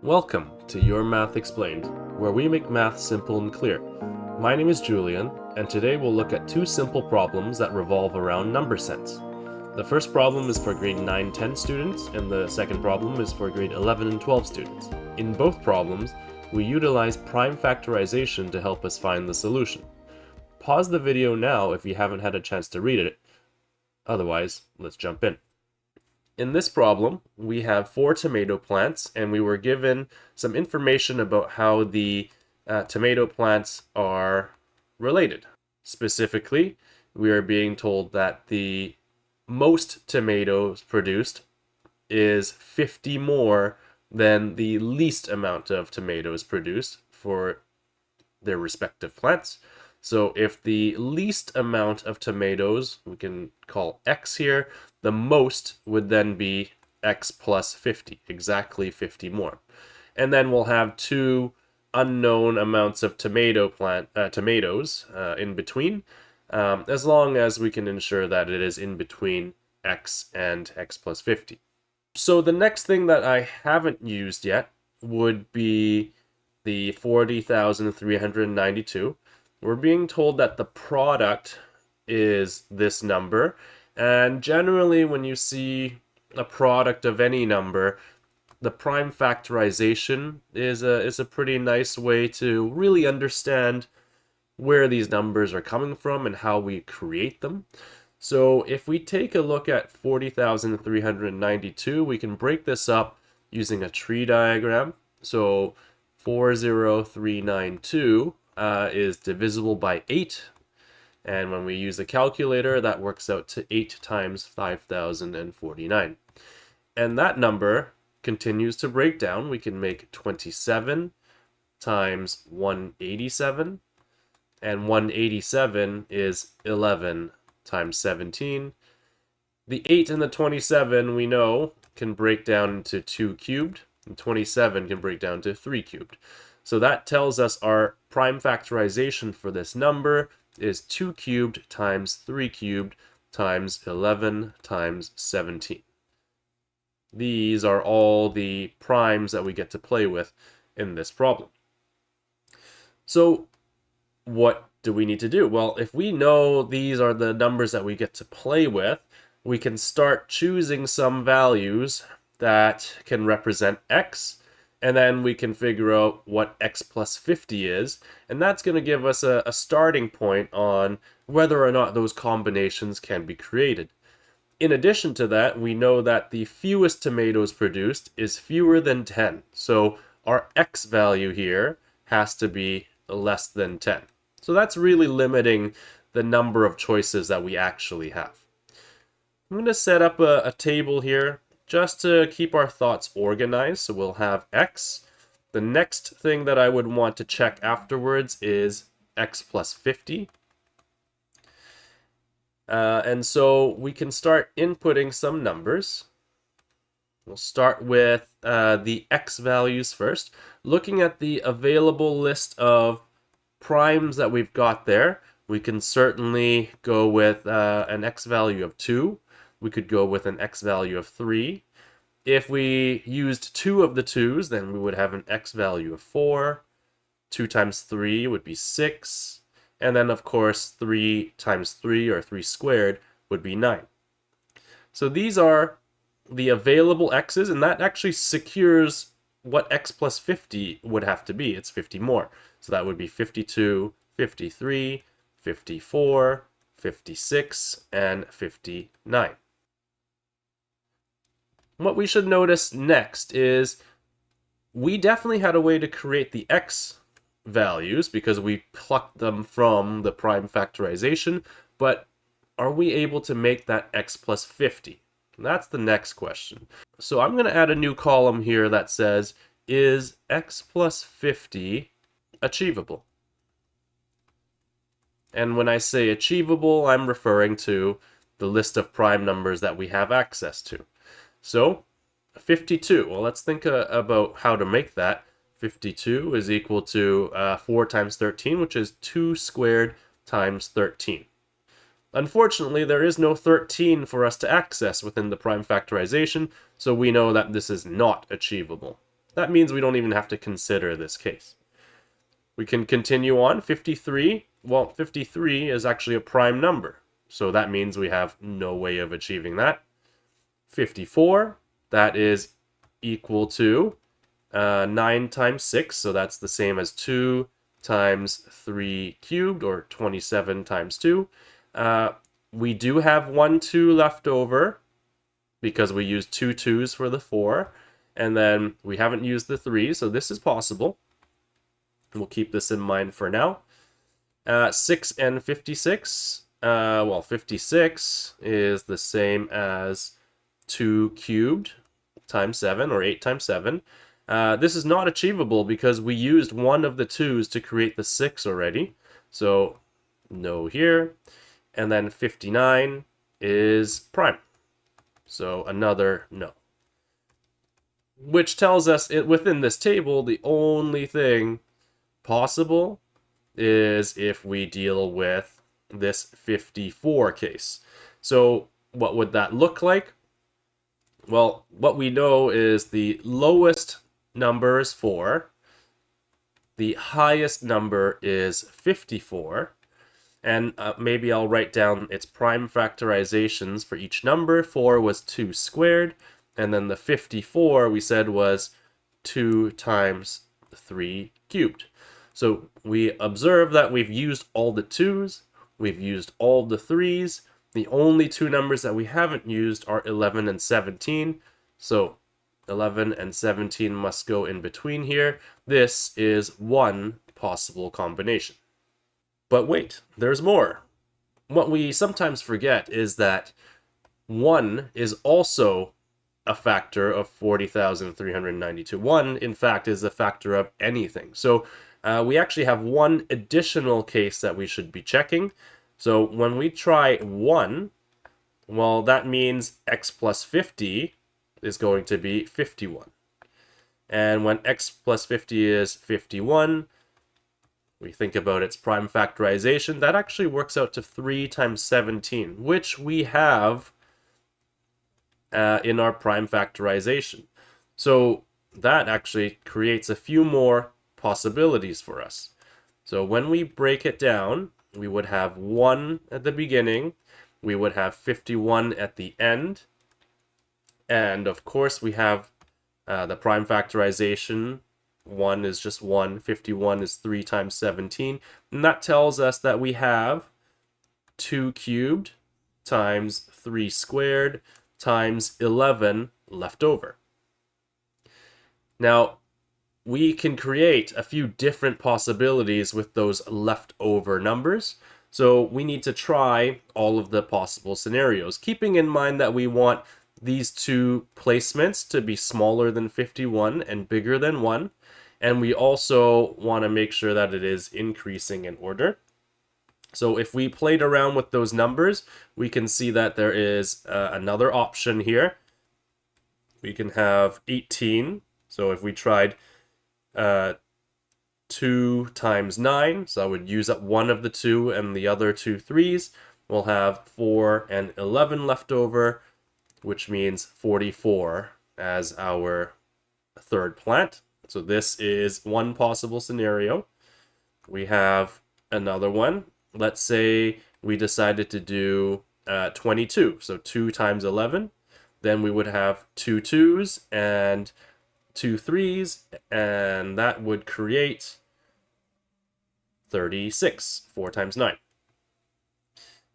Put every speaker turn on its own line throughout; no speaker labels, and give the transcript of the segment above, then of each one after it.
Welcome to Your Math Explained, where we make math simple and clear. My name is Julian, and today we'll look at two simple problems that revolve around number sense. The first problem is for grade 9-10 students, and the second problem is for grade 11 and 12 students. In both problems, we utilize prime factorization to help us find the solution. Pause the video now if you haven't had a chance to read it. Otherwise, let's jump in. In this problem, we have 4 tomato plants, and we were given some information about how the tomato plants are related. Specifically, we are being told that the most tomatoes produced is 50 more than the least amount of tomatoes produced for their respective plants. So if the least amount of tomatoes, we can call x here, the most would then be x plus 50, exactly 50 more. And then we'll have two unknown amounts of tomatoes in between, as long as we can ensure that it is in between x and x plus 50. So the next thing that I haven't used yet would be the 40,392. We're being told that the product is this number, and generally when you see a product of any number, the prime factorization is a pretty nice way to really understand where these numbers are coming from and how we create them. So if we take a look at 40,392, we can break this up using a tree diagram. So 40392 is divisible by 8, and when we use a calculator, that works out to 8 times 5,049. And that number continues to break down. We can make 27 times 187, and 187 is 11 times 17. The 8 and the 27, we know, can break down into 2 cubed, and 27 can break down to 3 cubed. So that tells us our prime factorization for this number is 2 cubed times 3 cubed times 11 times 17. These are all the primes that we get to play with in this problem. So what do we need to do? Well, if we know these are the numbers that we get to play with, we can start choosing some values that can represent x, and then we can figure out what x plus 50 is, and that's going to give us a starting point on whether or not those combinations can be created. In addition to that, we know that the fewest tomatoes produced is fewer than 10, so our x value here has to be less than 10. So that's really limiting the number of choices that we actually have. I'm going to set up a table here just to keep our thoughts organized. So we'll have x. The next thing that I would want to check afterwards is x plus 50. And so we can start inputting some numbers. We'll start with the x values first. Looking at the available list of primes that we've got there, we can certainly go with an x value of 2. We could go with an x value of 3. If we used 2 of the 2's, then we would have an x value of 4. 2 times 3 would be 6. And then, of course, 3 times 3, or 3 squared, would be 9. So these are the available x's, and that actually secures what x plus 50 would have to be. It's 50 more. So that would be 52, 53, 54, 56, and 59. What we should notice next is we definitely had a way to create the x values because we plucked them from the prime factorization, but are we able to make that x plus 50? That's the next question. So I'm going to add a new column here that says, is x plus 50 achievable? And when I say achievable, I'm referring to the list of prime numbers that we have access to. So 52, well, let's think about how to make that. 52 is equal to 4 times 13, which is 2 squared times 13. Unfortunately, there is no 13 for us to access within the prime factorization, so we know that this is not achievable. that means we don't even have to consider this case. We can continue on. 53, well, 53 is actually a prime number, so that means we have no way of achieving that. 54, that is equal to 9 times 6, so that's the same as 2 times 3 cubed, or 27 times 2. We do have 1 2 left over because we used 2 2s for the 4, and then we haven't used the 3, so this is possible. We'll keep this in mind for now. 6 and 56. Well, 56 is the same as 2 cubed times 7, or 8 times 7. This is not achievable because we used one of the 2's to create the 6 already. So, no here. And then 59 is prime. So, another no. Which tells us within this table, the only thing possible is if we deal with this 54 case. So what would that look like? Well, what we know is the lowest number is 4, the highest number is 54, and maybe I'll write down its prime factorizations for each number. 4 was 2 squared, and then the 54 we said was 2 times 3 cubed. So we observe that we've used all the 2's, we've used all the 3's. The only 2 numbers that we haven't used are 11 and 17. So 11 and 17 must go in between here. This is one possible combination. But wait, there's more. What we sometimes forget is that 1 is also a factor of 40,392. 1, in fact, is a factor of anything. So we actually have one additional case that we should be checking. So when we try 1, well, that means x plus 50 is going to be 51. And when x plus 50 is 51, we think about its prime factorization, that actually works out to 3 times 17, which we have in our prime factorization. So that actually creates a few more possibilities for us. So when we break it down, we would have 1 at the beginning, we would have 51 at the end, and of course we have the prime factorization. 1 is just 1, 51 is 3 times 17, and that tells us that we have 2 cubed times 3 squared times 11 left over. Now, we can create a few different possibilities with those leftover numbers. So we need to try all of the possible scenarios, keeping in mind that we want these 2 placements to be smaller than 51 and bigger than 1. And we also want to make sure that it is increasing in order. So if we played around with those numbers, we can see that there is another option here. We can have 18. So if we tried 2 times 9, so I would use up one of the 2 and the other 2 3's. We'll have 4 and 11 left over, which means 44 as our third plant. So this is one possible scenario. We have another one. Let's say we decided to do 22, so 2 times 11. Then we would have 2 2's and 2 3's, and that would create 36, 4 times 9.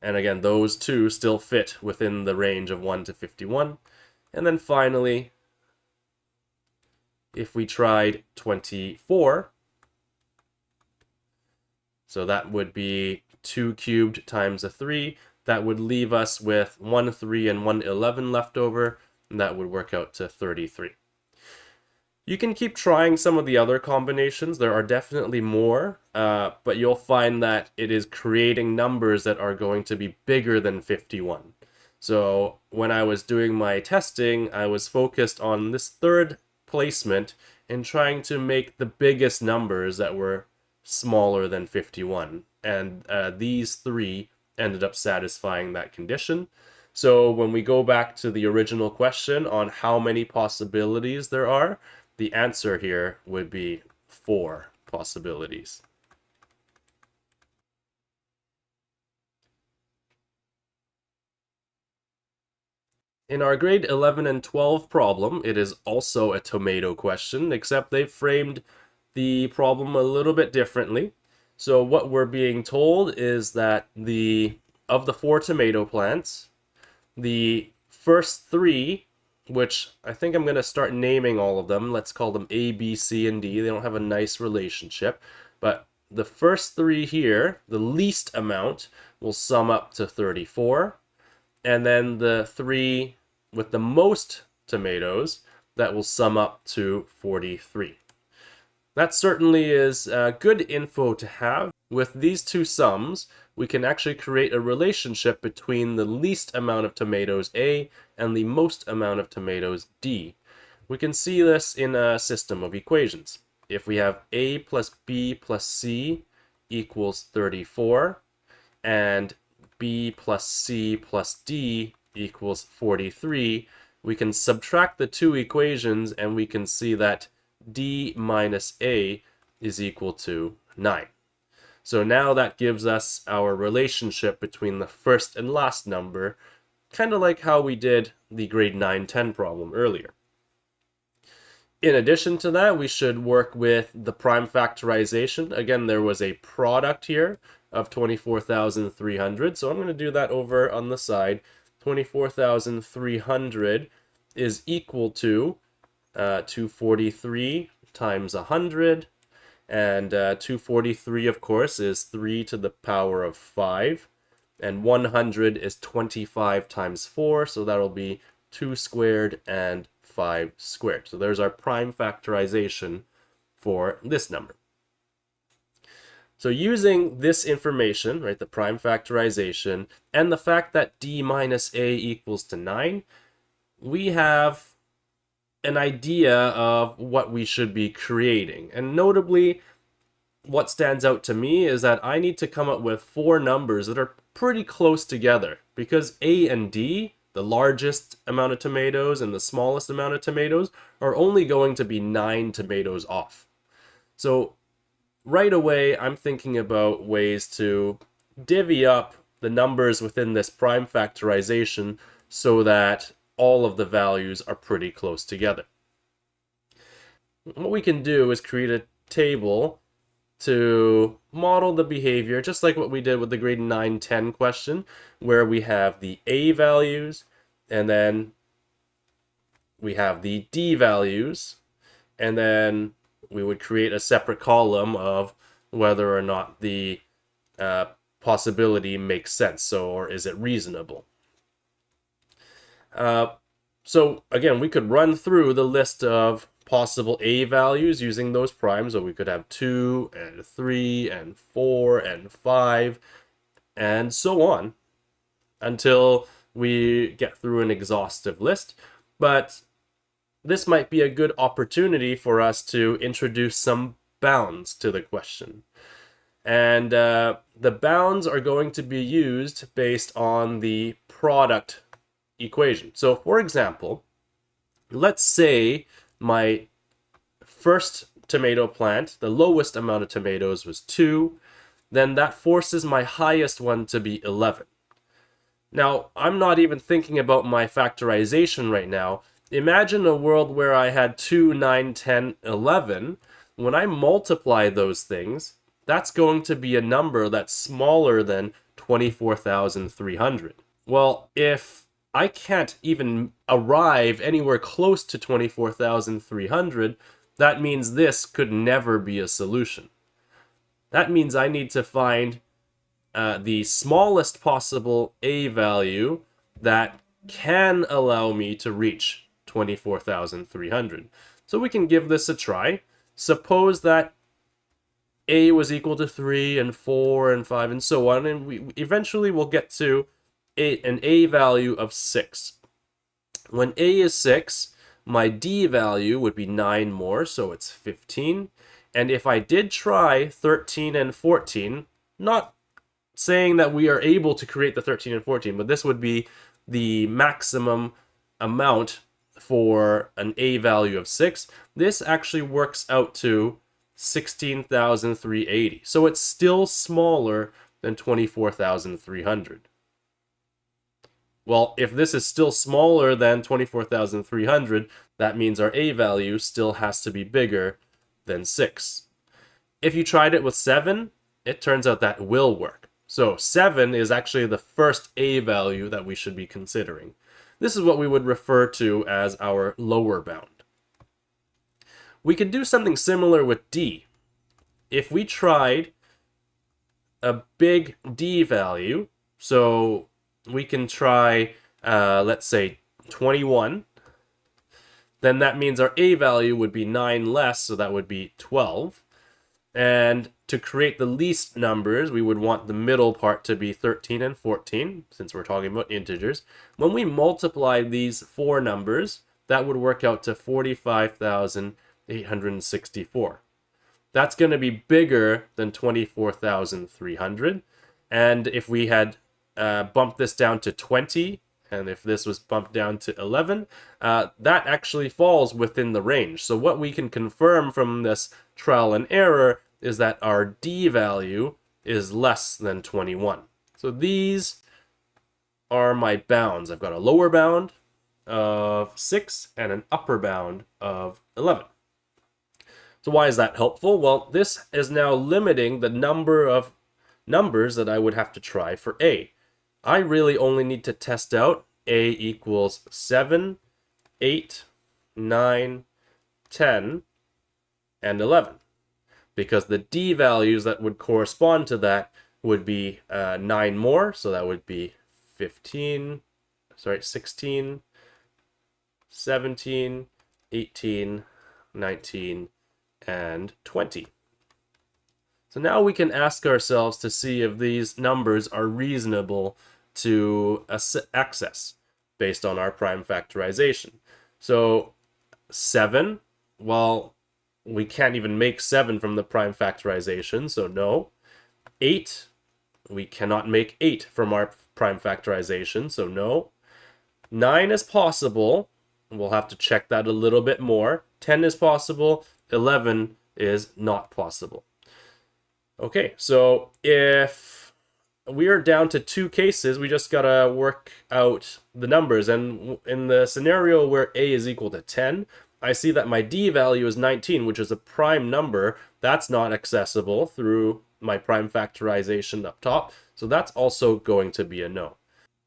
And again, those 2 still fit within the range of 1 to 51. And then finally, if we tried 24, so that would be 2 cubed times a 3. That would leave us with 1 3 and 1 11 left over, and that would work out to 33. You can keep trying some of the other combinations. There are definitely more, but you'll find that it is creating numbers that are going to be bigger than 51. So when I was doing my testing, I was focused on this third placement and trying to make the biggest numbers that were smaller than 51. And these 3 ended up satisfying that condition. So when we go back to the original question on how many possibilities there are, the answer here would be 4 possibilities. In our grade 11 and 12 problem, it is also a tomato question, except they've framed the problem a little bit differently. So what we're being told is that of the 4 tomato plants, the first 3, which I think I'm going to start naming all of them. Let's call them A, B, C, and D. They don't have a nice relationship. But the first 3 here, the least amount, will sum up to 34. And then the 3 with the most tomatoes, that will sum up to 43. That certainly is good info to have. With these two sums, we can actually create a relationship between the least amount of tomatoes A and the most amount of tomatoes D. We can see this in a system of equations. If we have A plus B plus C equals 34, and B plus C plus D equals 43, we can subtract the two equations and we can see that D minus A is equal to 9. So now that gives us our relationship between the first and last number, kind of like how we did the grade 9-10 problem earlier. In addition to that, we should work with the prime factorization. Again, there was a product here of 24,300, so I'm going to do that over on the side. 24,300 is equal to 243 times 100, and 243, of course, is 3 to the power of 5, and 100 is 25 times 4, so that'll be 2 squared and 5 squared. So there's our prime factorization for this number. So using this information, right, the prime factorization, and the fact that D minus A equals to 9, we have an idea of what we should be creating. And notably, what stands out to me is that I need to come up with 4 numbers that are pretty close together, because A and D, the largest amount of tomatoes and the smallest amount of tomatoes, are only going to be 9 tomatoes off. So right away, I'm thinking about ways to divvy up the numbers within this prime factorization so that all of the values are pretty close together. What we can do is create a table to model the behavior, just like what we did with the grade 9-10 question, where we have the A values, and then we have the D values, and then we would create a separate column of whether or not the possibility makes sense, or is it reasonable. So again, we could run through the list of possible A values using those primes, or we could have 2 and 3 and 4 and 5 and so on until we get through an exhaustive list. But this might be a good opportunity for us to introduce some bounds to the question. And the bounds are going to be used based on the product equation. So for example, let's say my first tomato plant, the lowest amount of tomatoes was 2, then that forces my highest one to be 11. Now, I'm not even thinking about my factorization right now. Imagine a world where I had 2, 9, 10, 11. When I multiply those things, that's going to be a number that's smaller than 24,300. Well, if I can't even arrive anywhere close to 24,300, that means this could never be a solution. That means I need to find the smallest possible A value that can allow me to reach 24,300. So we can give this a try. Suppose that A was equal to 3 and 4 and 5 and so on, and we eventually will get to an A value of 6. When A is 6, my D value would be 9 more, so it's 15. And if I did try 13 and 14, not saying that we are able to create the 13 and 14, but this would be the maximum amount for an A value of 6, this actually works out to 16,380. So it's still smaller than 24,300. Well, if this is still smaller than 24,300, that means our A value still has to be bigger than 6. If you tried it with 7, it turns out that will work. So 7 is actually the first A value that we should be considering. This is what we would refer to as our lower bound. We could do something similar with D. If we tried a big D value, so we can try, let's say, 21, then that means our A value would be 9 less, so that would be 12. And to create the least numbers, we would want the middle part to be 13 and 14, since we're talking about integers. When we multiply these four numbers, that would work out to 45,864. That's going to be bigger than 24,300. And if we had bumped this down to 20, and if this was bumped down to 11, that actually falls within the range. So what we can confirm from this trial and error is that our D value is less than 21. So these are my bounds. I've got a lower bound of 6 and an upper bound of 11. So why is that helpful? Well, this is now limiting the number of numbers that I would have to try for A. I really only need to test out A equals 7, 8, 9, 10, and 11. Because the D values that would correspond to that would be 9 more, so that would be 16, 17, 18, 19, and 20. So now we can ask ourselves to see if these numbers are reasonable to access based on our prime factorization. So 7, well, we can't even make 7 from the prime factorization, so no. 8, we cannot make 8 from our prime factorization, so no. 9 is possible. We'll have to check that a little bit more. 10 is possible. 11 is not possible. Okay, so if we are down to 2 cases, we just gotta work out the numbers. And in the scenario where A is equal to 10, I see that my D value is 19, which is a prime number. That's not accessible through my prime factorization up top. So that's also going to be a no.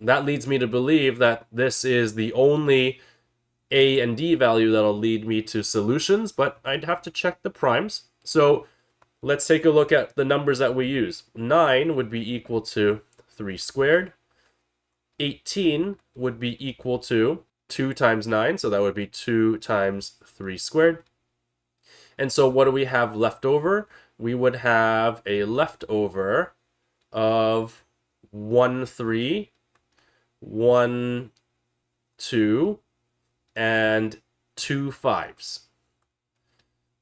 That leads me to believe that this is the only A and D value that'll lead me to solutions, but I'd have to check the primes. So let's take a look at the numbers that we use. 9 would be equal to 3 squared. 18 would be equal to 2 times 9, so that would be 2 times 3 squared. And so what do we have left over? We would have a leftover of 1, 3, 1, 2, and 2 5s.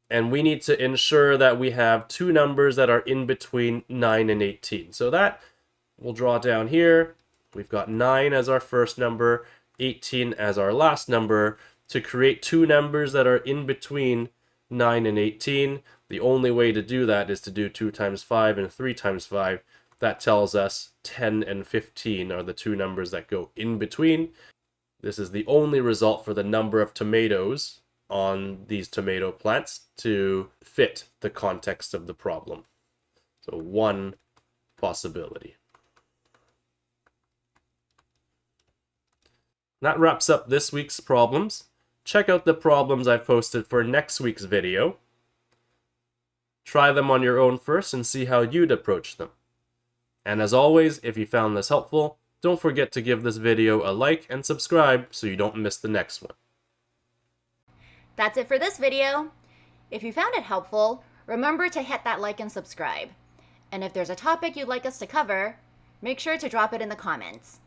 And we need to ensure that we have 2 numbers that are in between 9 and 18. So that we'll draw down here. We've got 9 as our first number, 18 as our last number. To create 2 numbers that are in between 9 and 18, the only way to do that is to do 2 times 5 and 3 times 5. That tells us 10 and 15 are the 2 numbers that go in between. This is the only result for the number of tomatoes on these tomato plants to fit the context of the problem. So 1 possibility. That wraps up this week's problems. Check out the problems I've posted for next week's video. Try them on your own first and see how you'd approach them. And as always, if you found this helpful, don't forget to give this video a like and subscribe so you don't miss the next one.
That's it for this video. If you found it helpful, remember to hit that like and subscribe. And if there's a topic you'd like us to cover, make sure to drop it in the comments.